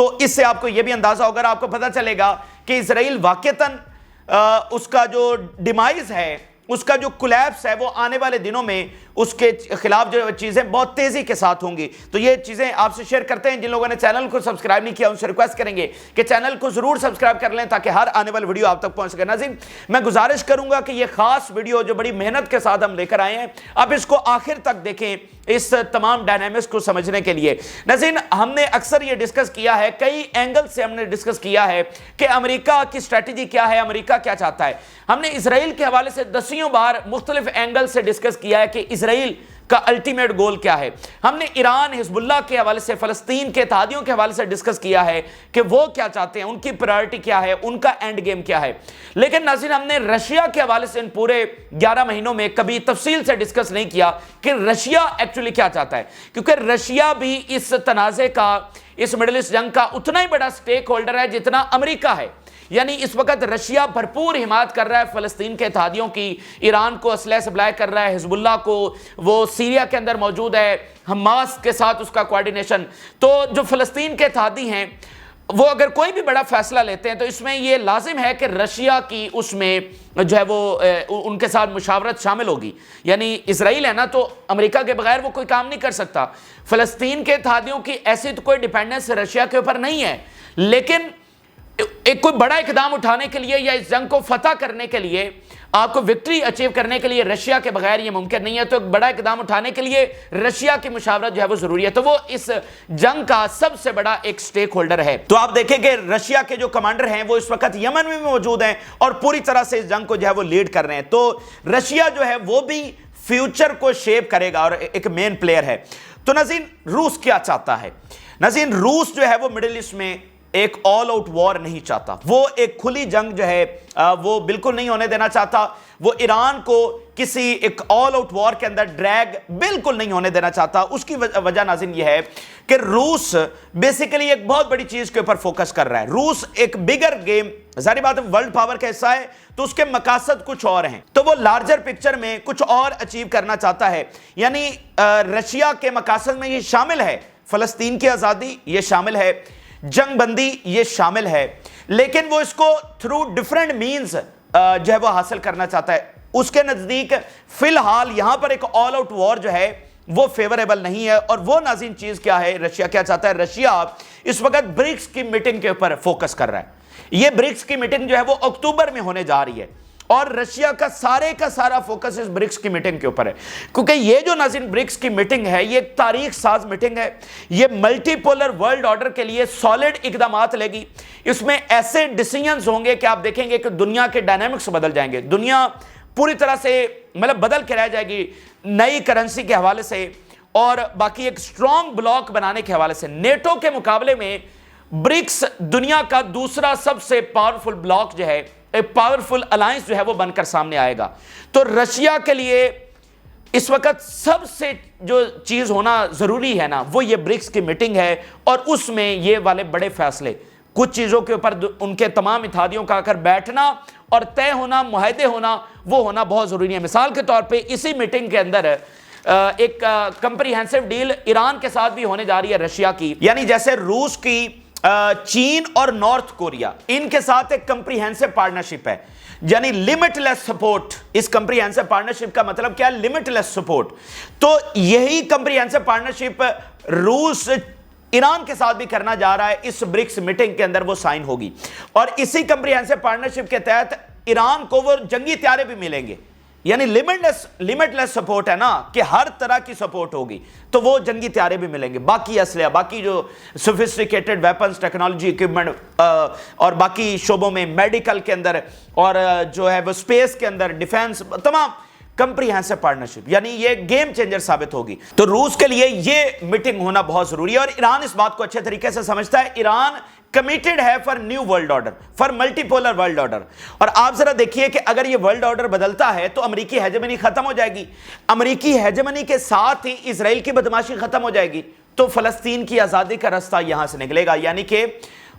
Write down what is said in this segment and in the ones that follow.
تو اس سے آپ کو یہ بھی اندازہ ہوگا، آپ کو پتہ چلے گا کہ اسرائیل واقعتاً اس کا جو ڈیمائز ہے، اس کا جو کولیپس ہے، وہ آنے والے دنوں میں اس کے خلاف جو چیزیں بہت تیزی کے ساتھ ہوں گی۔ تو یہ چیزیں آپ سے شیئر کرتے ہیں۔ جن لوگوں نے چینل کو سبسکرائب نہیں کیا ان سے ریکویسٹ کریں گے کہ چینل کو ضرور سبسکرائب کر لیں تاکہ ہر آنے والی ویڈیو آپ تک پہنچ سکے۔ ناظرین، میں گزارش کروں گا کہ یہ خاص ویڈیو جو بڑی محنت کے ساتھ ہم لے کر آئے ہیں، آپ اس کو آخر تک دیکھیں اس تمام ڈائنامکس کو سمجھنے کے لیے۔ ناظرین، ہم نے اکثر یہ ڈسکس کیا ہے، کئی اینگل سے ہم نے ڈسکس کیا ہے کہ امریکہ کی اسٹریٹجی کیا ہے، امریکہ کیا چاہتا ہے۔ ہم نے اسرائیل کے حوالے سے دسیوں بار مختلف اینگل سے ڈسکس کیا ہے کہ اسرائیل کا الٹیمیٹ گول کیا ہے۔ ہم نے ایران، حزب اللہ کے حوالے سے، فلسطین کے اتحادیوں کے حوالے سے ڈسکس کیا ہے کہ وہ کیا چاہتے ہیں، ان کی پرائورٹی کیا ہے، ان کا اینڈ گیم کیا ہے۔ لیکن ناظرین، ہم نے رشیا کے حوالے سے ان پورے 11 مہینوں میں کبھی تفصیل سے ڈسکس نہیں کیا کہ رشیا ایکچولی کیا چاہتا ہے، کیونکہ رشیا بھی اس تنازع کا، اس مڈل ایسٹ جنگ کا اتنا ہی بڑا سٹیک ہولڈر ہے جتنا امریکہ ہے۔ یعنی اس وقت رشیا بھرپور حمایت کر رہا ہے فلسطین کے اتحادیوں کی، ایران کو اسلحہ سپلائی کر رہا ہے، حزب اللہ کو، وہ سیریا کے اندر موجود ہے، حماس کے ساتھ اس کا کوارڈینیشن۔ تو جو فلسطین کے اتحادی ہیں وہ اگر کوئی بھی بڑا فیصلہ لیتے ہیں تو اس میں یہ لازم ہے کہ رشیا کی اس میں جو ہے وہ ان کے ساتھ مشاورت شامل ہوگی۔ یعنی اسرائیل ہے نا، تو امریکہ کے بغیر وہ کوئی کام نہیں کر سکتا۔ فلسطین کے اتحادیوں کی ایسی تو کوئی ڈیپینڈنس رشیا کے اوپر نہیں ہے، لیکن ایک کوئی بڑا اقدام اٹھانے کے لیے یا اس جنگ کو فتح کرنے کے لیے، آپ کو وکٹری اچیو کرنے کے لیے رشیا کے بغیر یہ ممکن نہیں ہے۔ تو ایک بڑا اقدام اٹھانے کے لیے رشیا کی مشاورت جو ہے وہ ضروری ہے۔ تو وہ اس جنگ کا سب سے بڑا ایک سٹیک ہولڈر ہے۔ تو آپ دیکھیں کہ رشیا کے جو کمانڈر ہیں وہ اس وقت یمن میں موجود ہیں اور پوری طرح سے اس جنگ کو جو ہے وہ لیڈ کر رہے ہیں۔ تو رشیا جو ہے وہ بھی فیوچر کو شیپ کرے گا اور ایک مین پلیئر ہے۔ تو ناظرین، روس کیا چاہتا ہے؟ ناظرین، روس جو ہے وہ مڈل ایسٹ میں ایک آل آؤٹ وار نہیں چاہتا، وہ ایک کھلی جنگ جو ہے وہ بالکل نہیں ہونے دینا چاہتا۔ وہ ایران کو کسی ایک آل آؤٹ وار کے اندر ڈریگ بالکل نہیں ہونے دینا چاہتا۔ اس کی وجہ ناظرین یہ ہے کہ روس بیسیکلی ایک بہت بڑی چیز کے اوپر فوکس کر رہا ہے۔ روس ایک بگر گیم، ظاہر بات ہے ورلڈ پاور کا حصہ ہے تو اس کے مقاصد کچھ اور ہیں، تو وہ لارجر پکچر میں کچھ اور اچیو کرنا چاہتا ہے۔ یعنی رشیا کے مقاصد میں یہ شامل ہے، فلسطین کی آزادی یہ شامل ہے، جنگ بندی یہ شامل ہے، لیکن وہ اس کو تھرو ڈیفرنٹ مینز جو ہے وہ حاصل کرنا چاہتا ہے۔ اس کے نزدیک فی الحال یہاں پر ایک آل آؤٹ وار جو ہے وہ فیوریبل نہیں ہے۔ اور وہ ناظرین چیز کیا ہے، رشیا کیا چاہتا ہے؟ رشیا اس وقت برکس کی میٹنگ کے اوپر فوکس کر رہا ہے۔ یہ برکس کی میٹنگ جو ہے وہ اکتوبر میں ہونے جا رہی ہے اور رشیا کا سارا فوکس اس برکس کی میٹنگ کے اوپر ہے، کیونکہ یہ جو ناظرین برکس کی میٹنگ ہے یہ ایک تاریخ ساز میٹنگ ہے۔ یہ ملٹی پولر ورلڈ آرڈر کے لیے سالڈ اقدامات لے گی۔ اس میں ایسے ڈیسیژنز ہوں گے کہ آپ دیکھیں گے کہ دنیا کے ڈائنامکس بدل جائیں گے، دنیا پوری طرح سے بدل کے رہ جائے گی، نئی کرنسی کے حوالے سے اور باقی ایک سٹرونگ بلاک بنانے کے حوالے سے۔ نیٹو کے مقابلے میں برکس دنیا کا دوسرا سب سے پاورفل بلاک جو ہے، ایک پاورفل الائنس جو ہے وہ بن کر سامنے آئے گا۔ تو رشیا کے لیے اس وقت سب سے جو چیز ہونا ضروری ہے نا، وہ یہ برکس کی میٹنگ ہے اور اس میں یہ والے بڑے فیصلے، کچھ چیزوں کے اوپر ان کے تمام اتحادیوں کا کر بیٹھنا اور طے ہونا، معاہدے ہونا، وہ ہونا بہت ضروری ہے۔ مثال کے طور پہ اسی میٹنگ کے اندر ایک کمپریہنسو ڈیل ایران کے ساتھ بھی ہونے جا رہی ہے رشیا کی، یعنی جیسے روس کی چین اور نارتھ کوریا، ان کے ساتھ ایک کمپریہنسو پارٹنرشپ ہے، یعنی لمٹ لیس سپورٹ۔ اس کمپریہنسو پارٹنرشپ کا مطلب کیا ہے؟ لمٹ لیس سپورٹ۔ تو یہی کمپریہنسو پارٹنرشپ روس ایران کے ساتھ بھی کرنا جا رہا ہے، اس برکس میٹنگ کے اندر وہ سائن ہوگی۔ اور اسی کمپریہنسو پارٹنرشپ کے تحت ایران کو وہ جنگی طیارے بھی ملیں گے، یعنی لمٹ لیس سپورٹ ہے نا کہ ہر طرح کی سپورٹ ہوگی، تو وہ جنگی طیارے بھی ملیں گے، باقی اسلحہ، باقی جو سوفسٹیکیٹڈ ویپنز، ٹیکنالوجی، اکوپمنٹ اور باقی شعبوں میں، میڈیکل کے اندر اور جو ہے وہ اسپیس کے اندر، ڈیفینس، تمام کمپریہنسو پارٹنرشپ، یعنی یہ گیم چینجر ثابت ہوگی۔ تو روس کے لیے یہ میٹنگ ہونا بہت ضروری ہے اور ایران اس بات کو اچھے طریقے سے سمجھتا ہے۔ ایران کمیٹڈ ہے for new world order, for multi polar world order. اور آپ ذرا دیکھیے کہ اگر یہ ورلڈ آرڈر بدلتا ہے تو امریکی ہیجمنی ختم ہو جائے گی، امریکی ہیجمنی کے ساتھ ہی اسرائیل کی بدماشی ختم ہو جائے گی، تو فلسطین کی آزادی کا راستہ یہاں سے نکلے گا۔ یعنی کہ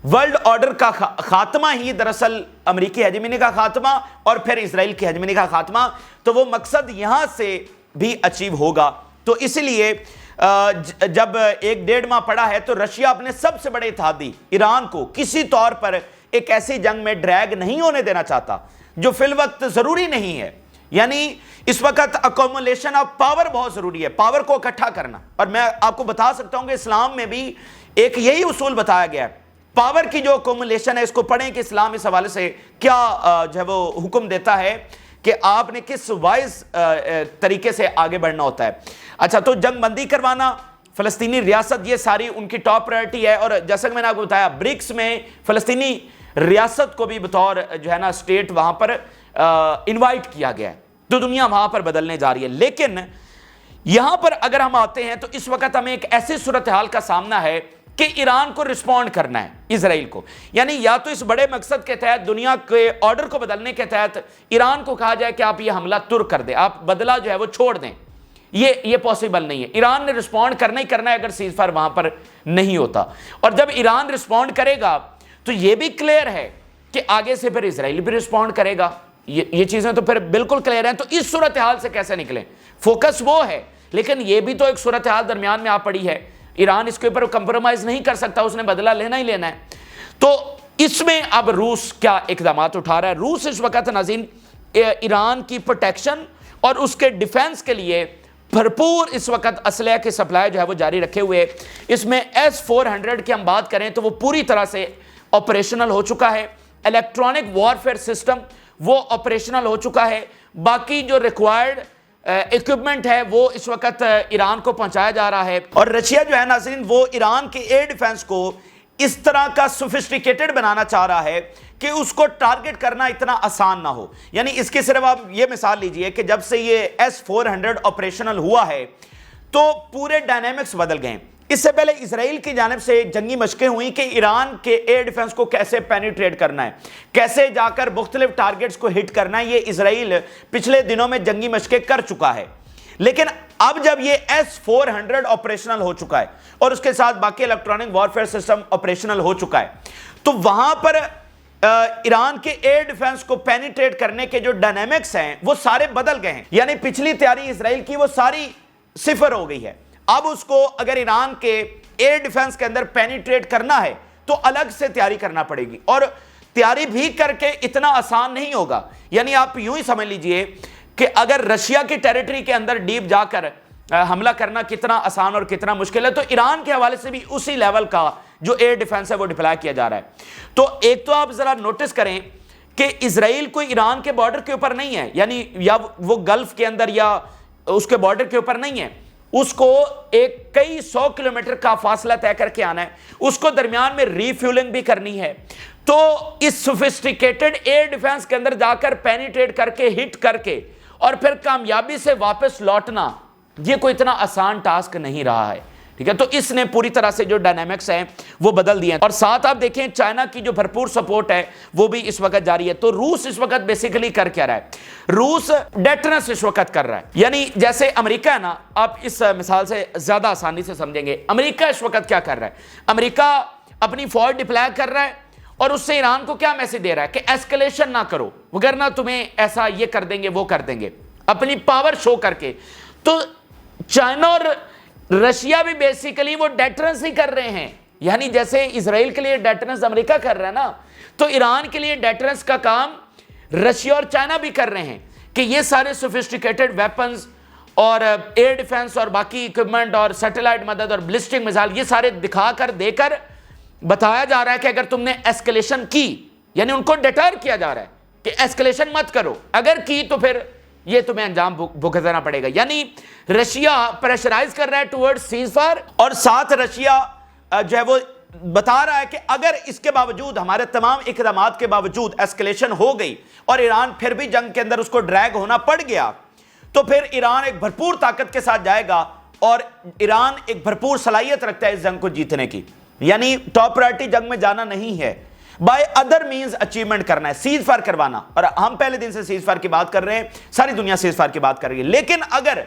ورلڈ آرڈر کا خاتمہ ہی دراصل امریکی ہیجمنی کا خاتمہ اور پھر اسرائیل کی ہیجمنی کا خاتمہ، تو وہ مقصد یہاں سے بھی اچیو ہوگا۔ تو اسی لیے جب 1-1.5 ماہ پڑا ہے تو رشیا اپنے سب سے بڑے اتحادی ایران کو کسی طور پر ایک ایسی جنگ میں ڈریگ نہیں ہونے دینا چاہتا جو فی الوقت ضروری نہیں ہے. یعنی اس وقت اکومولیشن آف پاور بہت ضروری ہے، پاور کو اکٹھا کرنا. اور میں آپ کو بتا سکتا ہوں کہ اسلام میں بھی ایک یہی اصول بتایا گیا ہے. پاور کی جو اکومولیشن ہے، اس کو پڑھیں کہ اسلام اس حوالے سے کیا جو ہے وہ حکم دیتا ہے کہ آپ نے کس وائز طریقے سے آگے بڑھنا ہوتا ہے. اچھا، تو جنگ بندی کروانا، فلسطینی ریاست، یہ ساری ان کی ٹاپ پرائرٹی ہے. اور جیسا کہ میں نے آپ کو بتایا، برکس میں فلسطینی ریاست کو بھی بطور جو ہے نا اسٹیٹ وہاں پر انوائٹ کیا گیا ہے. تو دنیا وہاں پر بدلنے جا رہی ہے. لیکن یہاں پر اگر ہم آتے ہیں تو اس وقت ہمیں ایک ایسی صورتحال کا سامنا ہے کہ ایران کو رسپونڈ کرنا ہے اسرائیل کو. یعنی یا تو اس بڑے مقصد کے تحت، دنیا کے آرڈر کو بدلنے کے تحت ایران کو کہا جائے کہ آپ یہ حملہ ترک کر دیں، آپ بدلہ جو ہے وہ چھوڑ دیں. یہ پاسبل نہیں ہے. ایران نے رسپونڈ کرنا ہی کرنا ہے اگر سیز فائر وہاں پر نہیں ہوتا. اور جب ایران رسپونڈ کرے گا تو یہ بھی کلیئر ہے کہ آگے سے پھر اسرائیل بھی رسپونڈ کرے گا. یہ چیزیں تو پھر بالکل کلیئر ہیں. تو اس صورتحال سے کیسے نکلیں؟ فوکس وہ ہے، لیکن یہ بھی تو ایک صورتحال درمیان میں آ پڑی ہے. ایران اس کے اوپر کمپرومائز نہیں کر سکتا، اس نے بدلہ لینا ہی لینا ہے. تو اس میں اب روس کیا اقدامات اٹھا رہا ہے؟ روس اس وقت ناظرین ایران کی پروٹیکشن اور اس کے ڈیفنس کے لیے بھرپور اس وقت اسلحہ کی سپلائی جو ہے وہ جاری رکھے ہوئے. اس میں S-400 کی ہم بات کریں تو وہ پوری طرح سے آپریشنل ہو چکا ہے. الیکٹرانک وارفیئر سسٹم وہ آپریشنل ہو چکا ہے. باقی جو ریکوائرڈ ایکوپمنٹ ہے وہ اس وقت ایران کو پہنچایا جا رہا ہے. اور رشیا جو ہے ناظرین وہ ایران کے ایئر ڈیفنس کو اس طرح کا سوفسٹیکیٹڈ بنانا چاہ رہا ہے کہ اس کو ٹارگٹ کرنا اتنا آسان نہ ہو. یعنی اس کے صرف آپ یہ مثال لیجئے کہ جب سے یہ S-400 آپریشنل ہوا ہے تو پورے ڈائنامکس بدل گئے. اس سے پہلے اسرائیل کی جانب سے جنگی مشقیں ہوئیں کہ ایران کے ایئر ڈیفنس کو کیسے پینیٹریٹ کرنا ہے، کیسے جا کر مختلف ٹارگٹس کو ہٹ کرنا ہے. یہ اسرائیل پچھلے دنوں میں جنگی مشقیں کر چکا ہے. لیکن اب جب یہ S-400 آپریشنل ہو چکا ہے اور اس کے ساتھ باقی الیکٹرانک وارفیئر سسٹم آپریشنل ہو چکا ہے تو وہاں پر ایران کے ایئر ڈیفنس کو پینیٹریٹ کرنے کے جو ڈائنامکس ہیں وہ سارے بدل گئے ہیں. یعنی پچھلی تیاری اسرائیل کی وہ ساری صفر ہو گئی ہے. اب اس کو اگر ایران کے ایئر ڈیفنس کے اندر پینیٹریٹ کرنا ہے تو الگ سے تیاری کرنا پڑے گی، اور تیاری بھی کر کے اتنا آسان نہیں ہوگا. یعنی آپ یوں ہی سمجھ لیجئے کہ اگر رشیا کی ٹیریٹری کے اندر ڈیپ جا کر حملہ کرنا کتنا آسان اور کتنا مشکل ہے، تو ایران کے حوالے سے بھی اسی لیول کا جو ایئر ڈیفنس ہے وہ ڈپلائی کیا جا رہا ہے. تو ایک تو آپ ذرا نوٹس کریں کہ اسرائیل کوئی ایران کے بارڈر کے اوپر نہیں ہے، یعنی یا وہ گلف کے اندر یا اس کے بارڈر کے اوپر نہیں ہے. اس کو ایک کئی 100 کلومیٹر کا فاصلہ طے کر کے آنا ہے، اس کو درمیان میں ری فیولنگ بھی کرنی ہے. تو اس سوفسٹیکیٹڈ ایئر ڈیفنس کے اندر جا کر پینیٹریٹ کر کے ہٹ کر کے اور پھر کامیابی سے واپس لوٹنا یہ کوئی اتنا آسان ٹاسک نہیں رہا ہے. ٹھیک ہے، تو اس نے پوری طرح سے جو ڈائنامکس ہیں وہ بدل دیے ہیں. اور ساتھ آپ دیکھیں چائنا کی جو بھرپور سپورٹ ہے وہ بھی اس وقت جاری ہے. تو روس اس وقت بیسیکلی کر کیا رہا ہے؟ روس ڈیٹرنس اس وقت کر رہا ہے. یعنی جیسے امریکہ ہے نا، آپ اس مثال سے زیادہ آسانی سے سمجھیں گے. امریکہ اس وقت کیا کر رہا ہے؟ امریکہ اپنی فوج ڈپلائی کر رہا ہے اور اس سے ایران کو کیا میسج دے رہا ہے کہ ایسکلیشن نہ کرو، وگرنہ تمہیں ایسا یہ کر دیں گے وہ کر دیں گے، اپنی پاور شو کر کے. تو چائنا اور رشیا بھی بیسیکلی وہ ڈیٹرنس ہی کر رہے ہیں. یعنی جیسے اسرائیل کے لیے ڈیٹرنس امریکہ کر رہا ہے نا، تو ایران کے لیے ڈیٹرنس کا کام رشیا اور چائنا بھی کر رہے ہیں کہ یہ سارے سوفسٹیکیٹڈ ویپنز اور ایئر ڈیفنس اور باقی اکوپمنٹ اور سیٹلائٹ مدد اور بلسٹنگ میزائل یہ سارے دکھا کر دے کر بتایا جا رہا ہے کہ اگر تم نے ایسکلیشن کی، یعنی ان کو ڈیٹر کیا جا رہا ہے کہ ایسکلیشن مت کرو، اگر کی تو پھر یہ تمہیں انجام بھگتنا پڑے گا. یعنی رشیا پریشرائز کر رہا ہے ٹورڈ سیز فائر، اور ساتھ رشیا جو ہے وہ بتا رہا ہے کہ اگر اس کے باوجود ہمارے تمام اقدامات کے باوجود ایسکلیشن ہو گئی اور ایران پھر بھی جنگ کے اندر اس کو ڈریگ ہونا پڑ گیا تو پھر ایران ایک بھرپور طاقت کے ساتھ جائے گا، اور ایران ایک بھرپور صلاحیت رکھتا ہے اس جنگ کو جیتنے کی. یعنی ٹاپ پرائرٹی جنگ میں جانا نہیں ہے، بائی ادر مینز اچیومنٹ کرنا ہے، سیز فائر کروانا. اور ہم پہلے دن سے سیز فائر کی بات کر رہے ہیں، ساری دنیا سیز فائر کی بات کر رہی ہے. لیکن اگر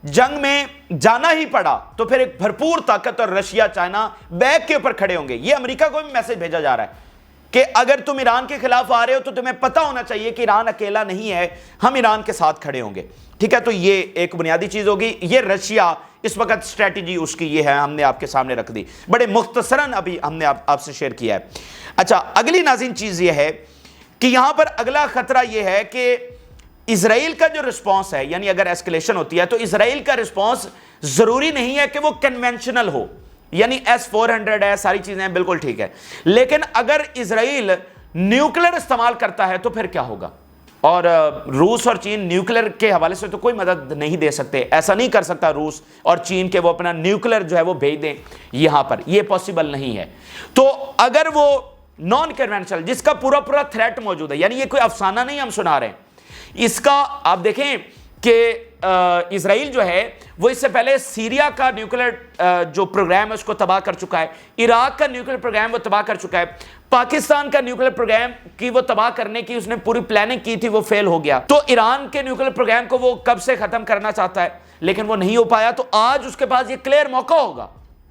جنگ میں جانا ہی پڑا تو پھر ایک بھرپور طاقت اور رشیا چائنا بیک کے اوپر کھڑے ہوں گے. یہ امریکہ کو بھی میسج بھیجا جا رہا ہے کہ اگر تم ایران کے خلاف آ رہے ہو تو تمہیں پتہ ہونا چاہیے کہ ایران اکیلا نہیں ہے، ہم ایران کے ساتھ کھڑے ہوں گے، ٹھیک ہے؟ تو یہ ایک بنیادی چیز ہوگی. یہ رشیا اس وقت اسٹریٹجی اس کی یہ ہے، ہم نے آپ کے سامنے رکھ دی، بڑے مختصراً ابھی ہم نے آپ سے شیئر کیا ہے. اچھا، اگلی ناظرین چیز یہ ہے کہ یہاں پر اگلا خطرہ یہ ہے کہ اسرائیل کا جو رسپانس ہے، یعنی اگر ایسکلیشن ہوتی ہے تو اسرائیل کا رسپانس ضروری نہیں ہے کہ وہ کنونشنل ہو، یعنی S-400 ہے، ساری چیزیں ہیں، بالکل ٹھیک ہے، لیکن اگر اسرائیل نیوکلر استعمال کرتا ہے تو پھر کیا ہوگا؟ اور روس اور چین نیوکلر کے حوالے سے تو کوئی مدد نہیں دے سکتے، ایسا نہیں کر سکتا روس اور چین کہ وہ اپنا نیوکلر جو ہے وہ بھیج دیں یہاں پر، یہ پاسبل نہیں ہے. تو اگر وہ نان کنونشنل جس کا پورا تھریٹ موجود ہے، یعنی یہ کوئی افسانہ نہیں ہم سنا رہے ہیں، اس کا آپ دیکھیں کہ اسرائیل جو ہے وہ اس سے پہلے سیریا کا نیوکلر جو پروگرام ہے اس کو تباہ کر چکا ہے، عراق کا نیوکلر پروگرام وہ تباہ کر چکا ہے، پاکستان کا نیوکلر پروگرام کی وہ تباہ کرنے کی اس نے پوری پلاننگ کی تھی، وہ فیل ہو گیا. تو ایران کے نیوکلر پروگرام کو وہ کب سے ختم کرنا چاہتا ہے لیکن وہ نہیں ہو پایا. تو آج اس کے پاس یہ کلیئر موقع ہوگا،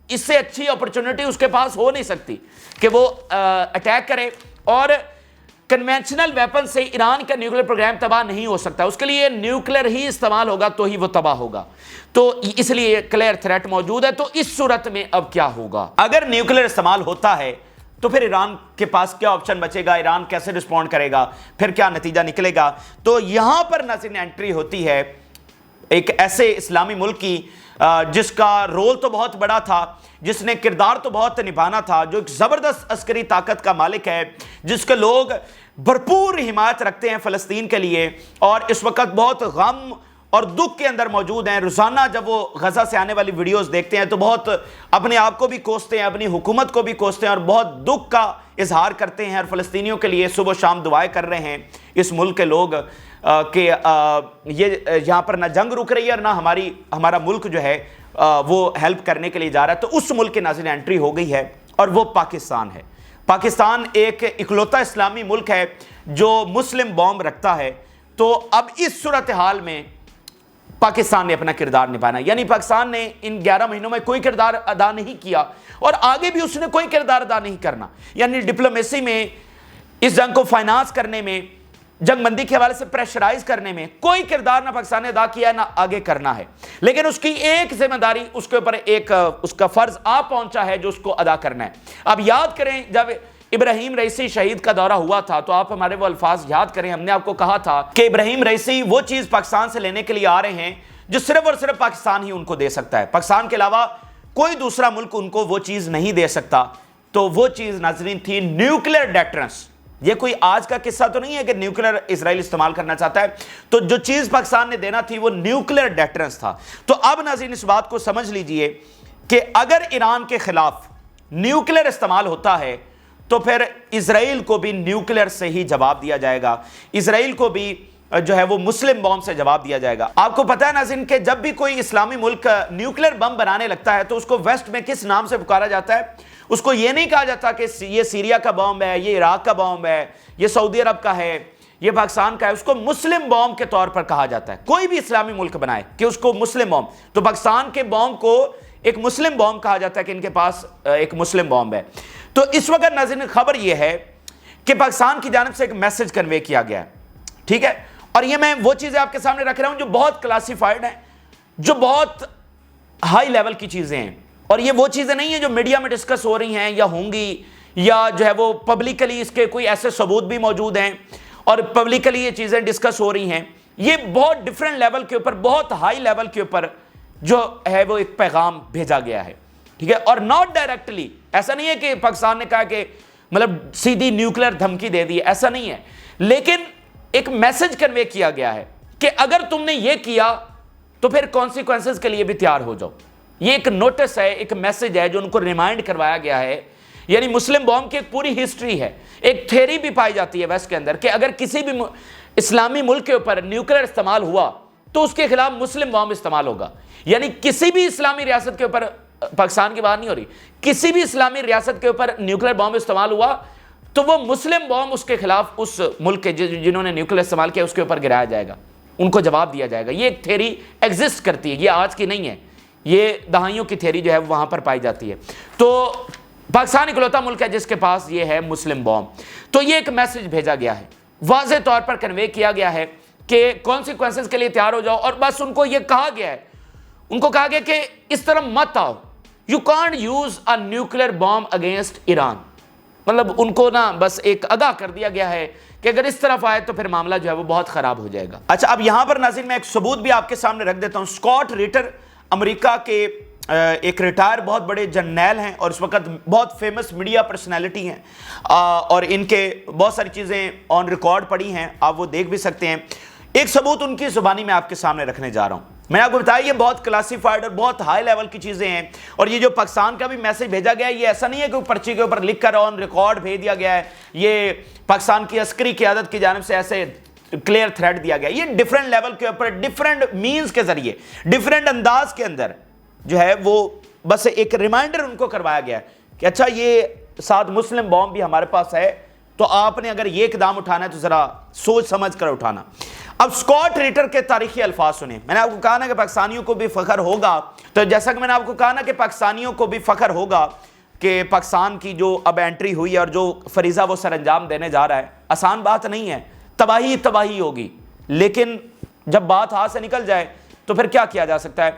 اس سے اچھی اپرچونٹی اس کے پاس ہو نہیں سکتی کہ وہ اٹیک کرے، اور کنونشنل ویپن سے ایران کا نیوکلر پروگرام تباہ نہیں ہو سکتا، اس کے لیے نیوکلر ہی استعمال ہوگا تو ہی وہ تباہ ہوگا. تو اس لیے کلیئر تھریٹ موجود ہے. تو اس صورت میں اب کیا ہوگا؟ اگر نیوکلر استعمال ہوتا ہے تو پھر ایران کے پاس کیا آپشن بچے گا؟ ایران کیسے رسپونڈ کرے گا؟ پھر کیا نتیجہ نکلے گا؟ تو یہاں پر ناظرین انٹری ہوتی ہے ایک ایسے اسلامی ملک کی جس کا رول تو بہت بڑا تھا، جس نے کردار تو بہت نبھانا تھا، جو ایک زبردست عسکری طاقت کا مالک ہے، جس کے لوگ بھرپور حمایت رکھتے ہیں فلسطین کے لیے، اور اس وقت بہت غم اور دکھ کے اندر موجود ہیں. روزانہ جب وہ غزہ سے آنے والی ویڈیوز دیکھتے ہیں تو بہت اپنے آپ کو بھی کوستے ہیں، اپنی حکومت کو بھی کوستے ہیں، اور بہت دکھ کا اظہار کرتے ہیں، اور فلسطینیوں کے لیے صبح و شام دعائیں کر رہے ہیں اس ملک کے لوگ کہ یہ یہاں پر نہ جنگ رک رہی ہے اور نہ ہمارا ملک جو ہے وہ ہیلپ کرنے کے لیے جا رہا ہے. تو اس ملک کے ناظرین انٹری ہو گئی ہے، اور وہ پاکستان ہے. پاکستان ایک اکلوتا اسلامی ملک ہے جو مسلم بوم رکھتا ہے. تو اب اس صورتحال میں پاکستان نے اپنا کردار نبھانا، یعنی پاکستان نے ان 11 مہینوں میں کوئی کردار ادا نہیں کیا، اور آگے بھی اس نے کوئی کردار ادا نہیں کرنا. یعنی ڈپلومیسی میں، اس جنگ کو فائنانس کرنے میں، جنگ بندی کے حوالے سے پریشرائز کرنے میں کوئی کردار نہ پاکستان نے ادا کیا نہ آگے کرنا ہے. لیکن اس کی ایک ذمہ داری، اس کے اوپر ایک اس کا فرض آ پہنچا ہے جو اس کو ادا کرنا ہے. اب یاد کریں جب ابراہیم رئیسی شہید کا دورہ ہوا تھا تو آپ ہمارے وہ الفاظ یاد کریں، ہم نے آپ کو کہا تھا کہ ابراہیم رئیسی وہ چیز پاکستان سے لینے کے لیے آ رہے ہیں جو صرف اور صرف پاکستان ہی ان کو دے سکتا ہے، پاکستان کے علاوہ کوئی دوسرا ملک ان کو وہ چیز نہیں دے سکتا. تو وہ چیز ناظرین تھی نیوکلر ڈیٹرنس. یہ کوئی آج کا قصہ تو نہیں ہے کہ نیوکلر اسرائیل استعمال کرنا چاہتا ہے، تو جو چیز پاکستان نے دینا تھی وہ نیوکلر ڈیٹرنس تھا. تو اب ناظرین اس بات کو سمجھ لیجئے کہ اگر ایران کے خلاف نیوکلر استعمال ہوتا ہے تو پھر اسرائیل کو بھی نیوکلر سے ہی جواب دیا جائے گا، اسرائیل کو بھی جو ہے وہ مسلم بم سے جواب دیا جائے گا. آپ کو پتہ ہے ناظرین کہ جب بھی کوئی اسلامی ملک نیوکلر بم بنانے لگتا ہے تو اس کو ویسٹ میں کس نام سے پکارا جاتا ہے؟ اس کو یہ نہیں کہا جاتا کہ یہ سیریا کا بم ہے، یہ عراق کا بم ہے، یہ سعودی عرب کا ہے، یہ پاکستان کا ہے. اس کو مسلم بم کے طور پر کہا جاتا ہے. کوئی بھی اسلامی ملک بنائے کہ اس کو مسلم بم، تو پاکستان کے بم کو ایک مسلم بم کہا جاتا ہے کہ ان کے پاس ایک مسلم بم ہے. تو اس وقت ناظرین خبر یہ ہے کہ پاکستان کی جانب سے ایک میسج کنوے کیا گیا ہے، ٹھیک ہے؟ اور یہ میں وہ چیزیں آپ کے سامنے رکھ رہا ہوں جو بہت کلاسیفائڈ ہیں، جو بہت ہائی لیول کی چیزیں ہیں، اور یہ وہ چیزیں نہیں ہیں جو میڈیا میں ڈسکس ہو رہی ہیں یا ہوں گی، یا جو ہے وہ پبلکلی اس کے کوئی ایسے ثبوت بھی موجود ہیں اور پبلکلی یہ چیزیں ڈسکس ہو رہی ہیں. یہ بہت ڈیفرنٹ لیول کے اوپر، بہت ہائی لیول کے اوپر جو ہے وہ ایک پیغام بھیجا گیا ہے، ٹھیک ہے؟ اور ناٹ ڈائریکٹلی، ایسا نہیں ہے کہ پاکستان نے کہا کہ مطلب سیدھی نیوکلر دھمکی دے دی، ایسا نہیں ہے، لیکن ایک میسج کنوے کیا گیا ہے کہ اگر تم نے یہ کیا تو پھر کانسیکوینسز کے لیے بھی تیار ہو جاؤ. یہ ایک نوٹس ہے، ایک میسج ہے جو ان کو ریمائنڈ کروایا گیا ہے. یعنی مسلم بوم کی ایک پوری ہسٹری ہے، ایک تھیوری بھی پائی جاتی ہے ویسٹ کے اندر کہ اگر کسی بھی اسلامی ملک کے اوپر نیوکلر استعمال ہوا تو اس کے خلاف مسلم بوم استعمال ہوگا. یعنی کسی بھی اسلامی ریاست کے اوپر، پاکستان کی بات نہیں ہو رہی، کسی بھی اسلامی ریاست کے اوپر نیوکلر بوم استعمال ہوا تو وہ مسلم بوم اس کے خلاف اس ملک کے جنہوں نے نیوکلر استعمال کیا اس کے اوپر گرایا جائے گا، ان کو جواب دیا جائے گا. یہ ایک تھیوری ایگزسٹ کرتی ہے، یہ آج کی نہیں ہے، یہ دہائیوں کی تھیوری جو ہے وہاں پر پائی جاتی ہے. تو پاکستان اکلوتا ملک ہے جس کے پاس یہ ہے مسلم بوم۔ تو یہ ایک میسج بھیجا گیا ہے، واضح طور پر کنوے کیا گیا ہے کہ کانسیکوینسز کے لیے تیار ہو جاؤ، اور بس ان کو یہ کہا گیا ہے، ان کو کہا گیا کہ اس طرح مت آؤ، you can't use a nuclear bomb against Iran. مطلب ان کو نا بس ایک آگاہ کر دیا گیا ہے کہ اگر اس طرف آئے تو پھر معاملہ جو ہے وہ بہت خراب ہو جائے گا۔ اچھا، اب یہاں پر ناظرین میں ایک ثبوت بھی آپ کے سامنے رکھ دیتا ہوں۔ اسکاٹ ریٹر امریکہ کے ایک ریٹائر بہت بڑے جرنیل ہیں اور اس وقت بہت فیمس میڈیا پرسنالٹی ہیں، اور ان کے بہت ساری چیزیں آن ریکارڈ پڑی ہیں، آپ وہ دیکھ بھی سکتے ہیں۔ ایک ثبوت ان کی زبانی میں آپ کے سامنے رکھنے جا رہا ہوں۔ میں نے آپ کو بتایا یہ بہت کلاسیفائڈ اور بہت ہائی لیول کی چیزیں ہیں، اور یہ جو پاکستان کا بھی میسج بھیجا گیا ہے یہ ایسا نہیں ہے کہ پرچی کے اوپر لکھ کر آن ریکارڈ بھیج دیا گیا ہے، یہ پاکستان کی عسکری قیادت کی جانب سے ایسے کلیئر تھریٹ دیا گیا ہے۔ یہ ڈیفرنٹ لیول کے اوپر ڈیفرنٹ مینز کے ذریعے ڈیفرنٹ انداز کے اندر جو ہے وہ بس ایک ریمائنڈر ان کو کروایا گیا ہے کہ اچھا یہ ساتھ مسلم بوم بھی ہمارے پاس ہے، تو آپ نے اگر یہ اقدام اٹھانا ہے تو ذرا سوچ سمجھ کر اٹھانا۔ اب اسکاٹ ریٹر کے تاریخی الفاظ سنیں۔ میں نے آپ کو کہا نا کہ پاکستانیوں کو بھی فخر ہوگا، تو جیسا کہ میں نے آپ کو کہا نا کہ پاکستانیوں کو بھی فخر ہوگا کہ پاکستان کی جو اب انٹری ہوئی ہے اور جو فریضہ وہ سر انجام دینے جا رہا ہے، آسان بات نہیں ہے، تباہی ہوگی، لیکن جب بات ہاتھ سے نکل جائے تو پھر کیا کیا جا سکتا ہے؟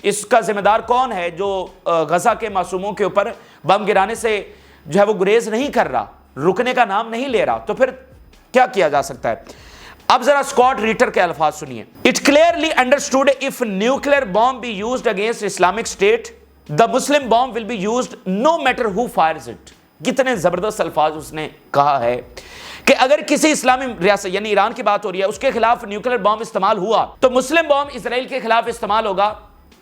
اس کا ذمہ دار کون ہے جو غزہ کے معصوموں کے اوپر بم گرانے سے جو ہے وہ گریز نہیں کر رہا، رکنے کا نام نہیں لے رہا؟ تو پھر کیا جا سکتا ہے؟ اب ذرا اسکاٹ ریٹر کے الفاظ سنیے۔ It clearly understood if nuclear bomb be used against Islamic State, the Muslim bomb will be used no matter who fires it۔ کتنے زبردست الفاظ اس نے کہا ہے کہ اگر کسی اسلامی ریاست یعنی ایران کی بات ہو رہی ہے اس کے خلاف نیوکلیر بام استعمال ہوا تو مسلم بام اسرائیل کے خلاف استعمال ہوگا،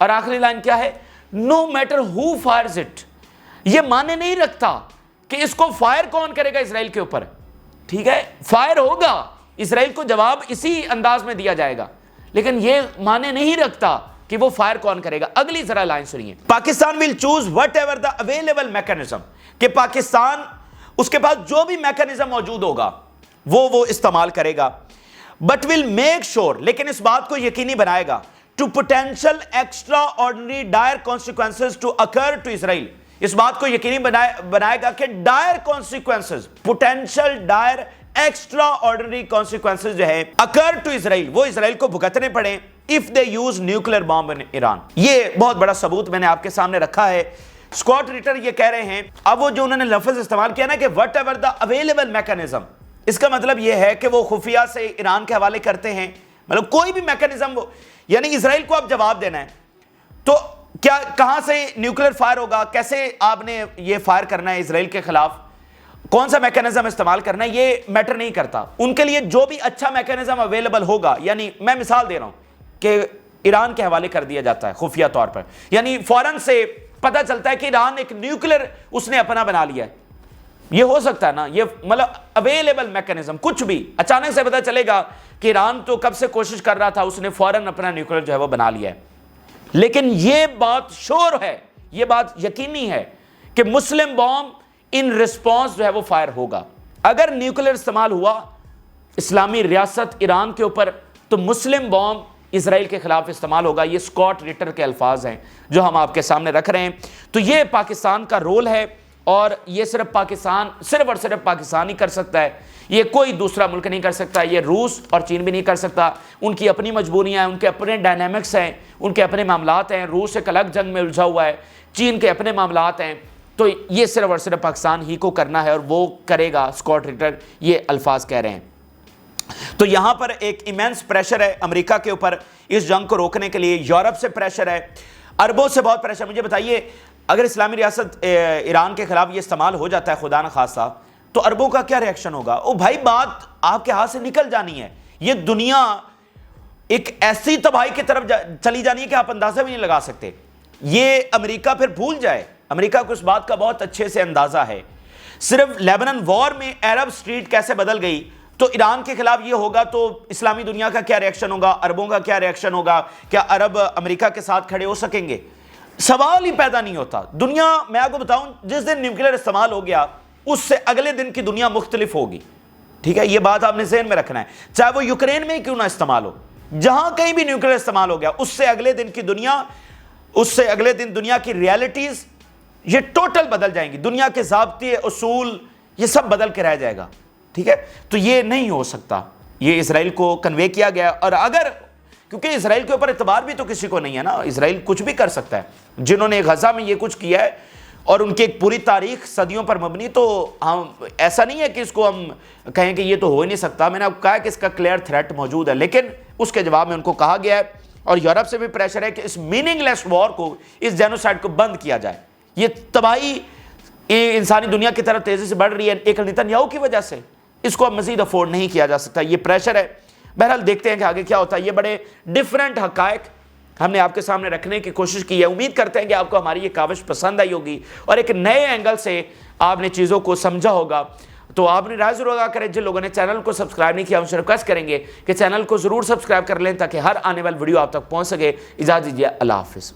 اور آخری لائن کیا ہے؟ no matter who fires it۔ یہ معنی نہیں رکھتا کہ اس کو فائر کون کرے گا اسرائیل کے اوپر، ٹھیک ہے، فائر ہوگا، اسرائیل کو جواب اسی انداز میں دیا جائے گا، لیکن یہ معنی نہیں رکھتا کہ وہ فائر کون کرے گا۔ اگلی ذرا لائن سنیے۔ Pakistan will choose whatever the available mechanism، کہ پاکستان اس کے پاس جو بھی میکانزم موجود ہوگا وہ استعمال کرے گا، but will make sure، لیکن اس بات کو یقینی بنائے گا to potential extraordinary dire consequences to occur to Israel، اس بات کو یقینی بنائے گا کہ dire consequences، potential dire extraordinary consequences جو ہے occur to Israel، وہ اسرائیل کو بھگتنے پڑیں if they use nuclear bomb in Iran۔ یہ بہت بڑا ثبوت میں نے آپ کے سامنے رکھا ہے۔ اسکاٹ ریٹر یہ کہہ رہے ہیں، اب وہ جو انہوں نے لفظ استعمال کیا نا کہ whatever the available mechanism، اس کا مطلب یہ ہے کہ وہ خفیہ سے ایران کے حوالے کرتے ہیں، مطلب کوئی بھی میکانزم، یعنی اسرائیل کو اب جواب دینا ہے تو کیا کہاں سے نیوکلیر فائر ہوگا، کیسے آپ نے یہ فائر کرنا ہے اسرائیل کے خلاف، کون سا میکانزم استعمال کرنا ہے، یہ میٹر نہیں کرتا۔ ان کے لیے جو بھی اچھا میکانزم اویلیبل ہوگا، یعنی میں مثال دے رہا ہوں کہ ایران کے حوالے کر دیا جاتا ہے خفیہ طور پر، یعنی فوراً سے پتہ چلتا ہے کہ ایران ایک نیوکلیر اس نے اپنا بنا لیا ہے، یہ ہو سکتا ہے نا، یہ مطلب اویلیبل میکانزم، کچھ بھی اچانک سے پتہ چلے گا کہ ایران تو کب سے کوشش کر رہا تھا، اس نے فوراً اپنا نیوکلیر جو ہے وہ بنا لیا ہے۔ لیکن یہ بات شور ہے، یہ بات یقینی ہے کہ مسلم بوم ان ریسپانس جو ہے وہ فائر ہوگا۔ اگر نیوکلیر استعمال ہوا اسلامی ریاست ایران کے اوپر تو مسلم بوم اسرائیل کے خلاف استعمال ہوگا۔ یہ اسکاٹ ریٹر کے الفاظ ہیں جو ہم آپ کے سامنے رکھ رہے ہیں۔ تو یہ پاکستان کا رول ہے، اور یہ صرف پاکستان، صرف اور صرف پاکستان ہی کر سکتا ہے، یہ کوئی دوسرا ملک نہیں کر سکتا، یہ روس اور چین بھی نہیں کر سکتا۔ ان کی اپنی مجبوریاں ہیں، ان کے اپنے ڈائنامکس ہیں، ان کے اپنے معاملات ہیں۔ روس ایک الگ جنگ میں الجھا ہوا ہے، چین کے اپنے معاملات ہیں، تو یہ صرف اور صرف پاکستان ہی کو کرنا ہے، اور وہ کرے گا۔ اسکاٹ ریٹر یہ الفاظ کہہ رہے ہیں۔ تو یہاں پر ایک ایمنس پریشر ہے امریکہ کے اوپر اس جنگ کو روکنے کے لیے، یورپ سے پریشر ہے، عربوں سے بہت پریشر۔ مجھے بتائیے اگر اسلامی ریاست ایران کے خلاف یہ استعمال ہو جاتا ہے خدا نخواستہ تو عربوں کا کیا ریاکشن ہوگا؟ او بھائی بات آپ کے ہاتھ سے نکل جانی ہے، یہ دنیا ایک ایسی تباہی کی طرف چلی جانی ہے کہ آپ اندازہ بھی نہیں لگا سکتے۔ یہ امریکہ پھر بھول جائے، امریکہ کو اس بات کا بہت اچھے سے اندازہ ہے۔ صرف لیبنان وار میں عرب اسٹریٹ کیسے بدل گئی، تو ایران کے خلاف یہ ہوگا تو اسلامی دنیا کا کیا ریاکشن ہوگا، عربوں کا کیا ریاکشن ہوگا، کیا عرب امریکہ کے ساتھ کھڑے ہو سکیں گے؟ سوال ہی پیدا نہیں ہوتا۔ دنیا، میں آپ کو بتاؤں، جس دن نیوکلیر استعمال ہو گیا اس سے اگلے دن کی دنیا مختلف ہوگی، ٹھیک ہے؟ یہ بات آپ نے ذہن میں رکھنا ہے، چاہے وہ یوکرین میں کیوں نہ استعمال ہو، جہاں کہیں بھی نیوکلیر استعمال ہو گیا اس سے اگلے دن کی دنیا، اس سے اگلے دن دنیا کی ریالٹیز یہ ٹوٹل بدل جائیں گی، دنیا کے ضابطے اصول یہ سب بدل کے رہ جائے گا، ٹھیک ہے؟ تو یہ نہیں ہو سکتا، یہ اسرائیل کو کنوے کیا گیا. اور اگر کیونکہ اسرائیل کے اوپر اعتبار بھی تو کسی کو نہیں ہے نا، اسرائیل کچھ بھی کر سکتا ہے، جنہوں نے غزہ میں یہ کچھ کیا ہے اور ان کی ایک پوری تاریخ صدیوں پر مبنی، تو ہم ایسا نہیں ہے کہ اس کو ہم کہیں کہ یہ تو ہو ہی نہیں سکتا. میں نے آپ کو کہا کہ اس کا کلیئر تھریٹ موجود ہے، لیکن اس کے جواب میں ان کو کہا گیا ہے اور یورپ سے بھی پریشر ہے کہ اس میننگ لیس وار کو، اس جینوسائیڈ کو بند کیا جائے. یہ تباہی انسانی دنیا کی طرف تیزی سے بڑھ رہی ہے ایک نیتن یاہو کی وجہ سے، اس کو اب مزید افورڈ نہیں کیا جا سکتا، یہ پریشر ہے. بہرحال دیکھتے ہیں کہ آگے کیا ہوتا ہے. یہ بڑے ڈیفرنٹ حقائق ہم نے آپ کے سامنے رکھنے کی کوشش کی ہے. امید کرتے ہیں کہ آپ کو ہماری یہ کاوش پسند آئی ہوگی اور ایک نئے اینگل سے آپ نے چیزوں کو سمجھا ہوگا. تو آپ نے رائے ضرور ادا کریں. جن لوگوں نے چینل کو سبسکرائب نہیں کیا ان سے ریکویسٹ کریں گے کہ چینل کو ضرور سبسکرائب کر لیں تاکہ ہر آنے والی ویڈیو آپ تک پہنچ سکے. اجازت دیجیے، اللہ حافظ.